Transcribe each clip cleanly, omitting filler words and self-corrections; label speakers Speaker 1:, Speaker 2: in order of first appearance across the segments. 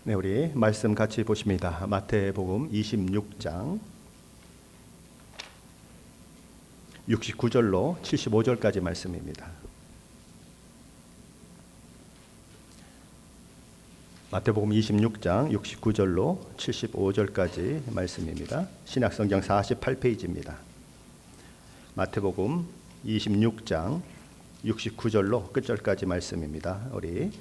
Speaker 1: 네, 우리 말씀 같이 보십니다. 마태복음 26장 69절로 75절까지 말씀입니다. 마태복음 26장 69절로 75절까지 말씀입니다. 신약성경 48페이지입니다. 마태복음 26장 69절로 끝절까지 말씀입니다. 우리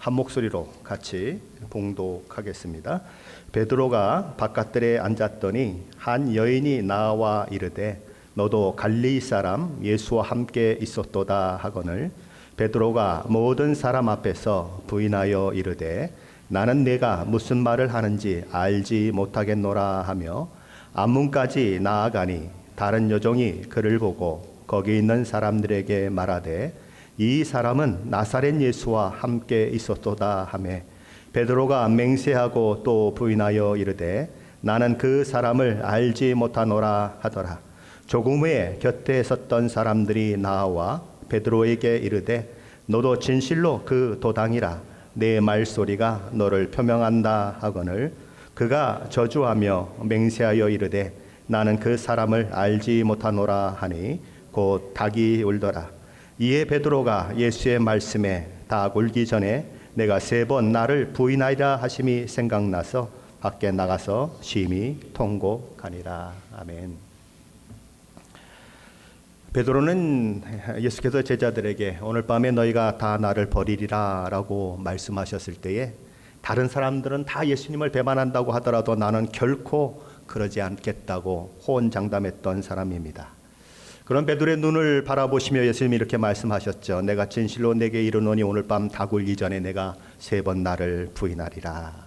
Speaker 1: 한 목소리로 같이 봉독하겠습니다. 베드로가 바깥들에 앉았더니 한 여인이 나와 이르되 너도 갈릴리 사람 예수와 함께 있었도다 하거늘 베드로가 모든 사람 앞에서 부인하여 이르되 나는 내가 무슨 말을 하는지 알지 못하겠노라 하며 앞문까지 나아가니 다른 여종이 그를 보고 거기 있는 사람들에게 말하되 이 사람은 나사렛 예수와 함께 있었도다 하매 베드로가 맹세하고 또 부인하여 이르되 나는 그 사람을 알지 못하노라 하더라. 조금 후에 곁에 섰던 사람들이 나와 베드로에게 이르되 너도 진실로 그 도당이라 내 말소리가 너를 표명한다 하거늘 그가 저주하며 맹세하여 이르되 나는 그 사람을 알지 못하노라 하니 곧 닭이 울더라. 이에 베드로가 예수의 말씀에 닭 울기 전에 내가 3번 나를 부인하리라 하심이 생각나서 밖에 나가서 심히 통곡하니라. 아멘. 베드로는 예수께서 제자들에게 오늘 밤에 너희가 다 나를 버리리라 라고 말씀하셨을 때에 다른 사람들은 다 예수님을 배반한다고 하더라도 나는 결코 그러지 않겠다고 호언장담했던 사람입니다. 그런 베드로의 눈을 바라보시며 예수님이 이렇게 말씀하셨죠. 내가 진실로 내게 이르노니 오늘 밤 닭 울기 전에 내가 3번 나를 부인하리라.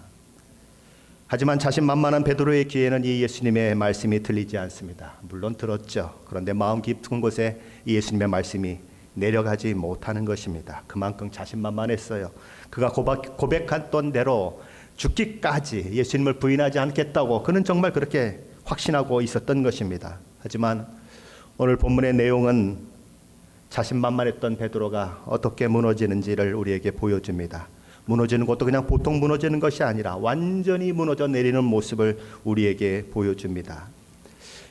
Speaker 1: 하지만 자신만만한 베드로의 귀에는 이 예수님의 말씀이 들리지 않습니다. 물론 들었죠. 그런데 마음 깊은 곳에 이 예수님의 말씀이 내려가지 못하는 것입니다. 그만큼 자신만만했어요. 그가 고백했던 대로 죽기까지 예수님을 부인하지 않겠다고 그는 정말 그렇게 확신하고 있었던 것입니다. 하지만 오늘 본문의 내용은 자신만만했던 베드로가 어떻게 무너지는지를 우리에게 보여줍니다. 무너지는 것도 그냥 보통 무너지는 것이 아니라 완전히 무너져 내리는 모습을 우리에게 보여줍니다.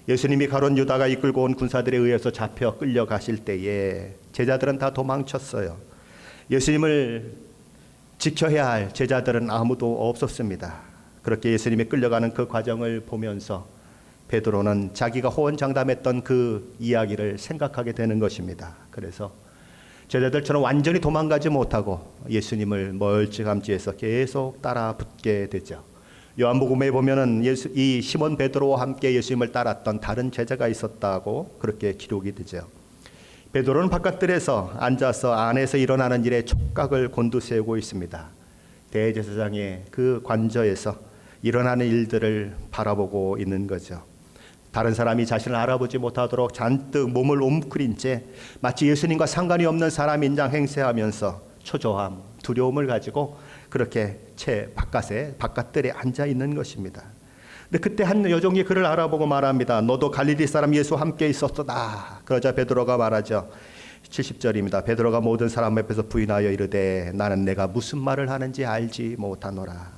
Speaker 1: 예수님이 가룟 유다가 이끌고 온 군사들에 의해서 잡혀 끌려가실 때에 제자들은 다 도망쳤어요. 예수님을 지켜야 할 제자들은 아무도 없었습니다. 그렇게 예수님이 끌려가는 그 과정을 보면서 베드로는 자기가 호언장담했던 그 이야기를 생각하게 되는 것입니다. 그래서 제자들처럼 완전히 도망가지 못하고 예수님을 멀찌감치해서 계속 따라붙게 되죠. 요한복음에 보면은 이 시몬 베드로와 함께 예수님을 따랐던 다른 제자가 있었다고 그렇게 기록이 되죠. 베드로는 바깥들에서 앉아서 안에서 일어나는 일에 촉각을 곤두세우고 있습니다. 대제사장의 그 관저에서 일어나는 일들을 바라보고 있는 거죠. 다른 사람이 자신을 알아보지 못하도록 잔뜩 몸을 웅크린 채 마치 예수님과 상관이 없는 사람인 양 행세하면서 초조함, 두려움을 가지고 그렇게 채 바깥들에 앉아 있는 것입니다. 근데 그때 한 여종이 그를 알아보고 말합니다. 너도 갈릴리 사람 예수와 함께 있었도다. 그러자 베드로가 말하죠. 70절입니다. 베드로가 모든 사람 앞에서 부인하여 이르되 나는 내가 무슨 말을 하는지 알지 못하노라.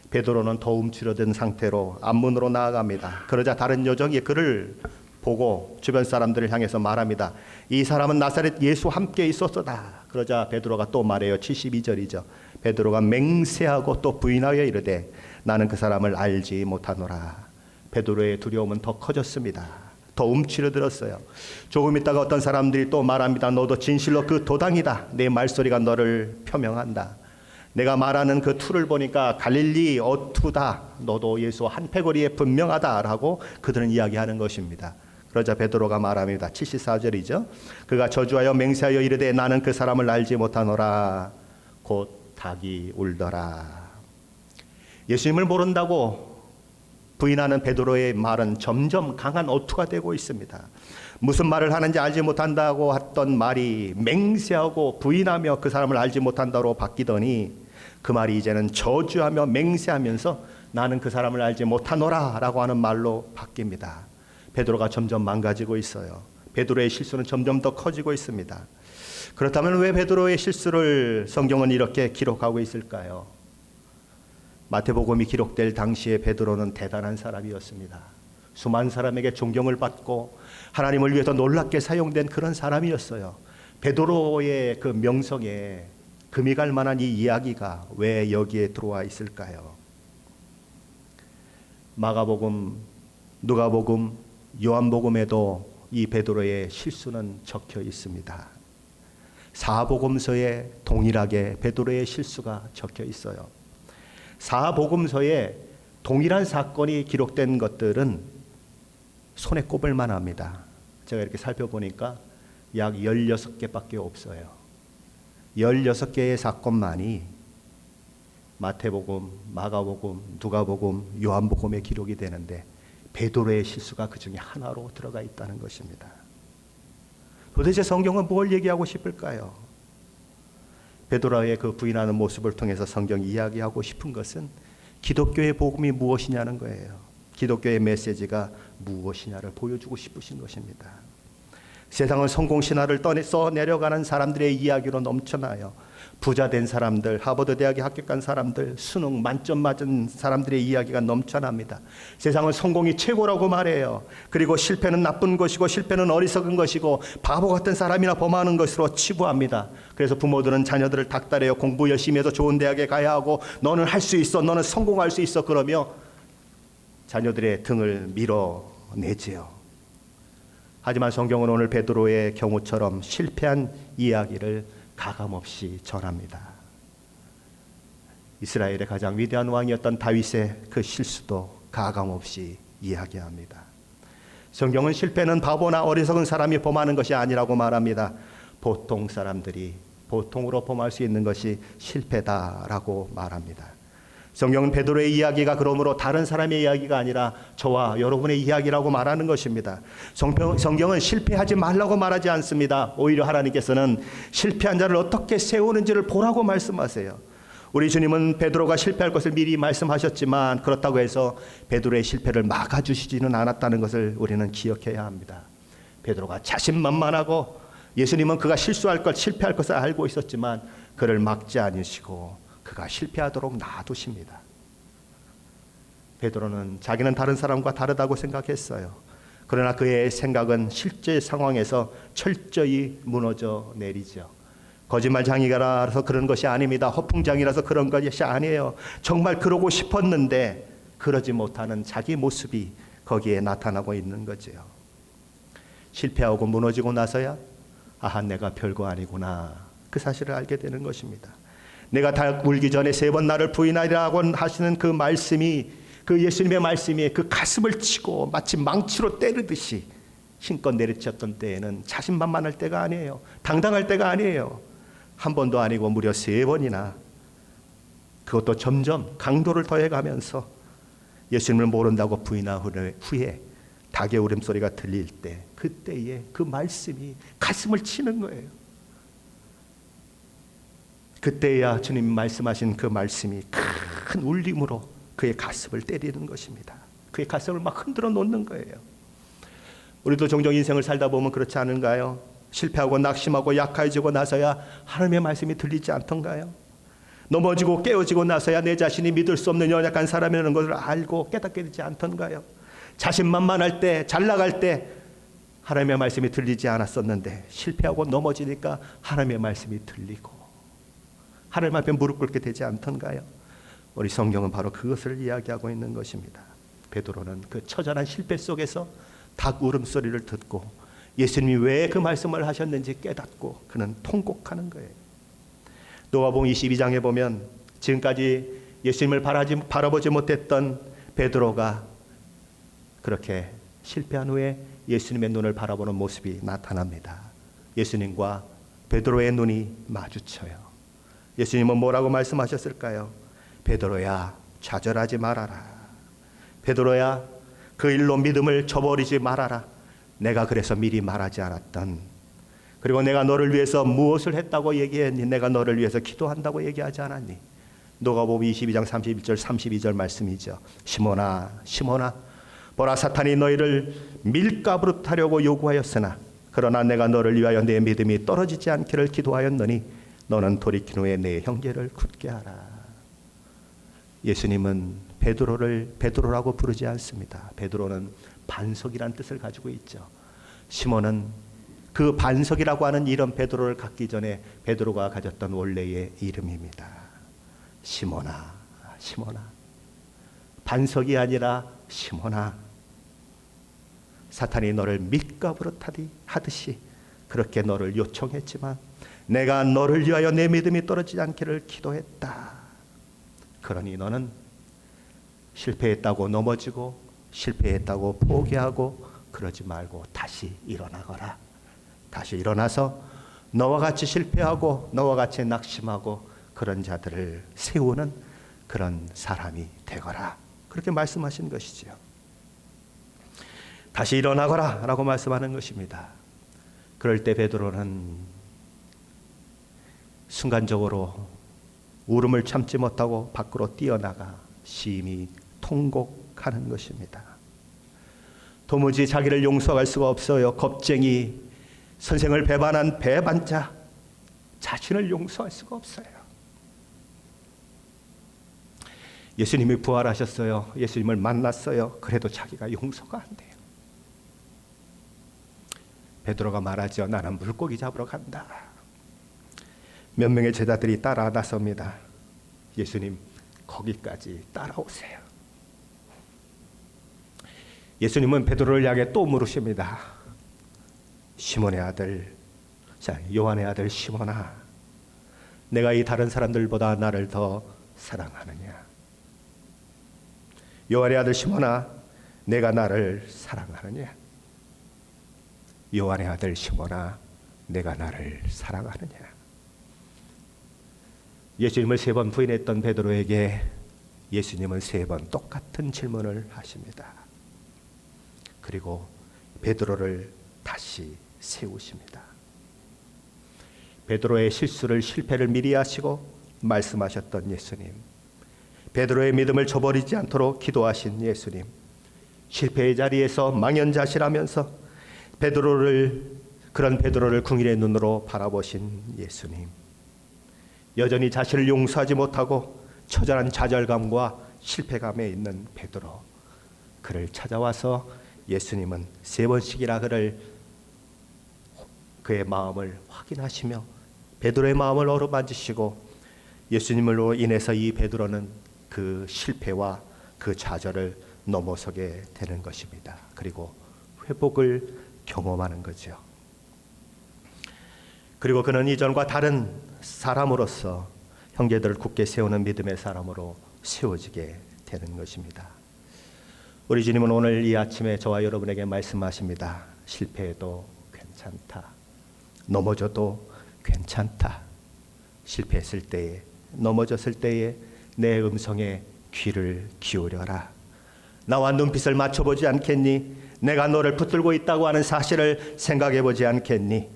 Speaker 1: 베드로는 더 움츠러든 상태로 앞문으로 나아갑니다. 그러자 다른 여종이 그를 보고 주변 사람들을 향해서 말합니다. 이 사람은 나사렛 예수와 함께 있었도다. 그러자 베드로가 또 말해요. 72절이죠. 베드로가 맹세하고 또 부인하여 이르되 나는 그 사람을 알지 못하노라. 베드로의 두려움은 더 커졌습니다. 더 움츠러들었어요. 조금 있다가 어떤 사람들이 또 말합니다. 너도 진실로 그 도당이다. 내 말소리가 너를 표명한다. 내가 말하는 그 투를 보니까 갈릴리 어투다. 너도 예수와 한 패거리에 분명하다라고 그들은 이야기하는 것입니다. 그러자 베드로가 말합니다. 74절이죠. 그가 저주하여 맹세하여 이르되 나는 그 사람을 알지 못하노라. 곧 닭이 울더라. 예수님을 모른다고 부인하는 베드로의 말은 점점 강한 어투가 되고 있습니다. 무슨 말을 하는지 알지 못한다고 했던 말이 맹세하고 부인하며 그 사람을 알지 못한다로 바뀌더니 그 말이 이제는 저주하며 맹세하면서 나는 그 사람을 알지 못하노라 라고 하는 말로 바뀝니다. 베드로가 점점 망가지고 있어요. 베드로의 실수는 점점 더 커지고 있습니다. 그렇다면 왜 베드로의 실수를 성경은 이렇게 기록하고 있을까요? 마태복음이 기록될 당시에 베드로는 대단한 사람이었습니다. 수많은 사람에게 존경을 받고 하나님을 위해서 놀랍게 사용된 그런 사람이었어요. 베드로의 그 명성에 금이 갈 만한 이 이야기가 왜 여기에 들어와 있을까요? 마가복음, 누가복음, 요한복음에도 이 베드로의 실수는 적혀 있습니다. 사복음서에 동일하게 베드로의 실수가 적혀 있어요. 사복음서에 동일한 사건이 기록된 것들은 손에 꼽을 만합니다. 제가 이렇게 살펴보니까 약 16개밖에 없어요. 16개의 사건만이 마태복음, 마가복음, 누가복음, 요한복음에 기록이 되는데 베드로의 실수가 그 중에 하나로 들어가 있다는 것입니다. 도대체 성경은 뭘 얘기하고 싶을까요? 베드로의 그 부인하는 모습을 통해서 성경이 이야기하고 싶은 것은 기독교의 복음이 무엇이냐는 거예요. 기독교의 메시지가 무엇이냐를 보여주고 싶으신 것입니다. 세상은 성공신화를 써내려가는 사람들의 이야기로 넘쳐나요. 부자 된 사람들, 하버드 대학에 합격한 사람들, 수능 만점 맞은 사람들의 이야기가 넘쳐납니다. 세상은 성공이 최고라고 말해요. 그리고 실패는 나쁜 것이고 실패는 어리석은 것이고 바보 같은 사람이나 범하는 것으로 치부합니다. 그래서 부모들은 자녀들을 닥달해요. 공부 열심히 해서 좋은 대학에 가야 하고 너는 할 수 있어, 너는 성공할 수 있어 그러며 자녀들의 등을 밀어내지요. 하지만 성경은 오늘 베드로의 경우처럼 실패한 이야기를 가감없이 전합니다. 이스라엘의 가장 위대한 왕이었던 다윗의 그 실수도 가감없이 이야기합니다. 성경은 실패는 바보나 어리석은 사람이 범하는 것이 아니라고 말합니다. 보통 사람들이 보통으로 범할 수 있는 것이 실패다라고 말합니다. 성경은 베드로의 이야기가 그러므로 다른 사람의 이야기가 아니라 저와 여러분의 이야기라고 말하는 것입니다. 성경은 실패하지 말라고 말하지 않습니다. 오히려 하나님께서는 실패한 자를 어떻게 세우는지를 보라고 말씀하세요. 우리 주님은 베드로가 실패할 것을 미리 말씀하셨지만 그렇다고 해서 베드로의 실패를 막아주시지는 않았다는 것을 우리는 기억해야 합니다. 베드로가 자신만만하고 예수님은 그가 실수할 것, 실패할 것을 알고 있었지만 그를 막지 않으시고 그가 실패하도록 놔두십니다. 베드로는 자기는 다른 사람과 다르다고 생각했어요. 그러나 그의 생각은 실제 상황에서 철저히 무너져 내리죠. 거짓말장이라서 그런 것이 아닙니다. 허풍장이라서 그런 것이 아니에요. 정말 그러고 싶었는데 그러지 못하는 자기 모습이 거기에 나타나고 있는 거죠. 실패하고 무너지고 나서야 아하, 내가 별거 아니구나, 그 사실을 알게 되는 것입니다. 내가 다 울기 전에 3번 나를 부인하리라고 하시는 그 말씀이, 그 예수님의 말씀이 그 가슴을 치고 마치 망치로 때리듯이 힘껏 내리쳤던 때에는 자신만만할 때가 아니에요. 당당할 때가 아니에요. 한 번도 아니고 무려 3번이나, 그것도 점점 강도를 더해가면서 예수님을 모른다고 부인한 후에 닭의 울음소리가 들릴 때, 그때에 그 말씀이 가슴을 치는 거예요. 그때야 주님이 말씀하신 그 말씀이 큰 울림으로 그의 가슴을 때리는 것입니다. 그의 가슴을 막 흔들어 놓는 거예요. 우리도 종종 인생을 살다 보면 그렇지 않은가요? 실패하고 낙심하고 약해지고 나서야 하나님의 말씀이 들리지 않던가요? 넘어지고 깨어지고 나서야 내 자신이 믿을 수 없는 연약한 사람이라는 것을 알고 깨닫게 되지 않던가요? 자신만만할 때, 잘 나갈 때 하나님의 말씀이 들리지 않았었는데 실패하고 넘어지니까 하나님의 말씀이 들리고 하나님 앞에 무릎 꿇게 되지 않던가요? 우리 성경은 바로 그것을 이야기하고 있는 것입니다. 베드로는 그 처절한 실패 속에서 닭 울음소리를 듣고 예수님이 왜 그 말씀을 하셨는지 깨닫고 그는 통곡하는 거예요. 누가복음 22장에 보면 지금까지 예수님을 바라보지 못했던 베드로가 그렇게 실패한 후에 예수님의 눈을 바라보는 모습이 나타납니다. 예수님과 베드로의 눈이 마주쳐요. 예수님은 뭐라고 말씀하셨을까요? 베드로야, 좌절하지 말아라. 베드로야, 그 일로 믿음을 저버리지 말아라. 내가 그래서 미리 말하지 않았던, 그리고 내가 너를 위해서 무엇을 했다고 얘기했니? 내가 너를 위해서 기도한다고 얘기하지 않았니? 누가복음 22장 31절 32절 말씀이죠. 시몬아, 시몬아, 보라, 사탄이 너희를 밀가부로 타려고 요구하였으나 그러나 내가 너를 위하여 내 믿음이 떨어지지 않기를 기도하였노니 너는 돌이킨 후에 내 형제를 굳게 하라. 예수님은 베드로를 베드로라고 부르지 않습니다. 베드로는 반석이란 뜻을 가지고 있죠. 시몬은 그 반석이라고 하는 이름 베드로를 갖기 전에 베드로가 가졌던 원래의 이름입니다. 시몬아, 시몬아. 반석이 아니라 시몬아. 사탄이 너를 밑값으로 하듯이 그렇게 너를 요청했지만 내가 너를 위하여 내 믿음이 떨어지지 않기를 기도했다. 그러니 너는 실패했다고 넘어지고 실패했다고 포기하고 그러지 말고 다시 일어나거라. 다시 일어나서 너와 같이 실패하고 너와 같이 낙심하고 그런 자들을 세우는 그런 사람이 되거라. 그렇게 말씀하신 것이지요. 다시 일어나거라 라고 말씀하는 것입니다. 그럴 때 베드로는 순간적으로 울음을 참지 못하고 밖으로 뛰어나가 심히 통곡하는 것입니다. 도무지 자기를 용서할 수가 없어요. 겁쟁이, 선생을 배반한 배반자, 자신을 용서할 수가 없어요. 예수님이 부활하셨어요. 예수님을 만났어요. 그래도 자기가 용서가 안 돼요. 베드로가 말하죠. 나는 물고기 잡으러 간다. 몇 명의 제자들이 따라 나섭니다. 예수님, 거기까지 따라오세요. 예수님은 베드로를 향해 또 물으십니다. 시몬의 아들, 요한의 아들 시몬아, 내가 이 다른 사람들보다 나를 더 사랑하느냐? 요한의 아들 시몬아, 내가 나를 사랑하느냐? 요한의 아들 시몬아, 내가 나를 사랑하느냐? 예수님을 3번 부인했던 베드로에게 예수님은 3번 똑같은 질문을 하십니다. 그리고 베드로를 다시 세우십니다. 베드로의 실수를, 실패를 미리 하시고 말씀하셨던 예수님, 베드로의 믿음을 저버리지 않도록 기도하신 예수님, 실패의 자리에서 망연자실하면서 그런 베드로를 궁일의 눈으로 바라보신 예수님, 여전히 자신을 용서하지 못하고 처절한 좌절감과 실패감에 있는 베드로, 그를 찾아와서 예수님은 3번씩이나 그의 마음을 확인하시며 베드로의 마음을 어루만지시고 예수님으로 인해서 이 베드로는 그 실패와 그 좌절을 넘어서게 되는 것입니다. 그리고 회복을 경험하는 거죠. 그리고 그는 이전과 다른 사람으로서 형제들을 굳게 세우는 믿음의 사람으로 세워지게 되는 것입니다. 우리 주님은 오늘 이 아침에 저와 여러분에게 말씀하십니다. 실패해도 괜찮다. 넘어져도 괜찮다. 실패했을 때에, 넘어졌을 때에 내 음성에 귀를 기울여라. 나와 눈빛을 맞춰보지 않겠니? 내가 너를 붙들고 있다고 하는 사실을 생각해보지 않겠니?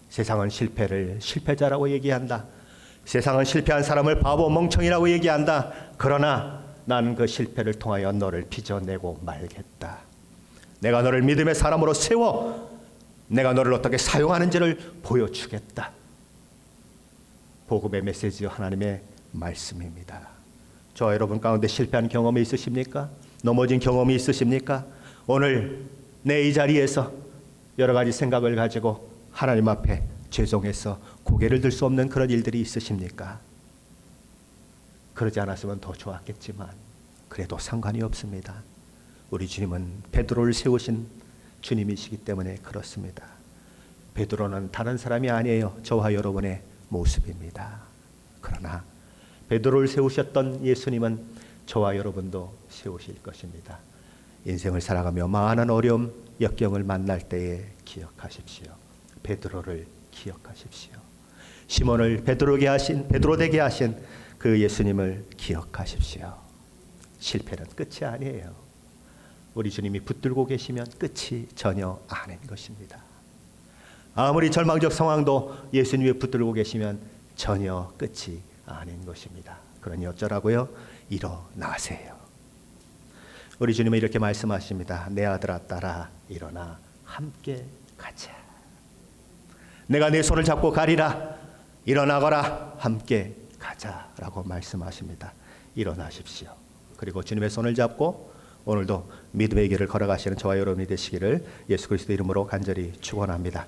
Speaker 1: 세상은 실패를 실패자라고 얘기한다. 세상은 실패한 사람을 바보 멍청이라고 얘기한다. 그러나 나는 그 실패를 통하여 너를 빚어내고 말겠다. 내가 너를 믿음의 사람으로 세워 내가 너를 어떻게 사용하는지를 보여주겠다. 복음의 메시지, 하나님의 말씀입니다. 저와 여러분 가운데 실패한 경험이 있으십니까? 넘어진 경험이 있으십니까? 오늘 내 이 자리에서 여러 가지 생각을 가지고 하나님 앞에 죄송해서 고개를 들 수 없는 그런 일들이 있으십니까? 그러지 않았으면 더 좋았겠지만 그래도 상관이 없습니다. 우리 주님은 베드로를 세우신 주님이시기 때문에 그렇습니다. 베드로는 다른 사람이 아니에요. 저와 여러분의 모습입니다. 그러나 베드로를 세우셨던 예수님은 저와 여러분도 세우실 것입니다. 인생을 살아가며 많은 어려움, 역경을 만날 때에 기억하십시오. 베드로를 기억하십시오. 시몬을 베드로 되게 하신 그 예수님을 기억하십시오. 실패는 끝이 아니에요. 우리 주님이 붙들고 계시면 끝이 전혀 아닌 것입니다. 아무리 절망적 상황도 예수님이 붙들고 계시면 전혀 끝이 아닌 것입니다. 그러니 어쩌라고요? 일어나세요. 우리 주님은 이렇게 말씀하십니다. 내 아들아 딸아 일어나 함께 가자. 내가 내 손을 잡고 가리라. 일어나거라 함께 가자라고 말씀하십니다. 일어나십시오. 그리고 주님의 손을 잡고 오늘도 믿음의 길을 걸어가시는 저와 여러분이 되시기를 예수 그리스도 이름으로 간절히 축원합니다.